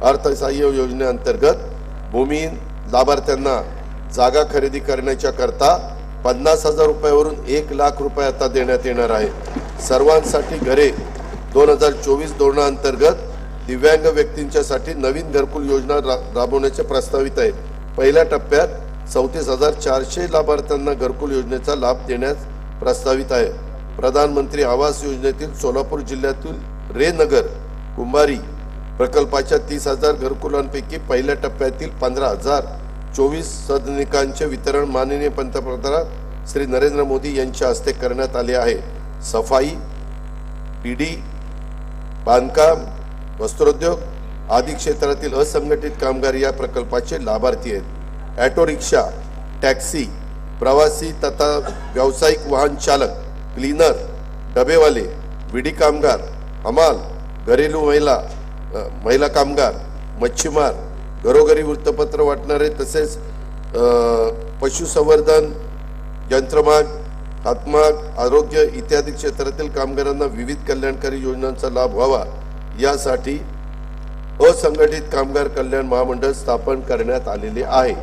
अर्थसहाय्य योजनेअंतर्गत भूमिहीन लाभार्थ्यांना जागा खरेदी करण्याच्या करता 50,000 रुपयावरून 1 लाख रुपये आता देण्यात येणार आहे। सर्वांसाठी घरे 2024 धोरणाअंतर्गत दिव्यांग व्यक्तींच्यासाठी नवीन घरकुल योजना राबवण्याचे प्रस्तावित आहे। पहिल्या टप्प्यात 34,400 लाभार्थ्यांना घरकुल योजनेचा लाभ देण्यास प्रस्तावित आहे। प्रधानमंत्री आवास योजनेतील सोलापूर जिल्ह्यातील रे नगर कुंभारी प्रकल्पाच्या 30,000 घरकुलांपैकी पहिल्या टप्प्यातील 15,024 सदनिकांचे वितरण माननीय पंतप्रधान श्री नरेंद्र मोदी यांच्या हस्ते करण्यात आले आहे। सफाई, पीडी, बांधकाम, वस्त्रोद्योग आदी क्षेत्रातील असंघटित कामगार या प्रकल्पाचे लाभार्थी आहेत। ऑटो रिक्षा, टॅक्सी, प्रवासी तथा व्यावसायिक वाहन चालक, क्लीनर, डबेवाले, विडी कामगार, हमाल, घरेलू महिला कामगार, मच्छीमार, घरोघरी वृत्तपत्र वाटणारे तसेच पशुसंवर्धन, यंत्रमाग, हातमाग, आरोग्य इत्यादी क्षेत्रातील कामगारांना विविध कल्याणकारी योजनांचा लाभ व्हावा यासाठी असंघटित कामगार कल्याण महामंडळ स्थापन करण्यात आलेले आहे।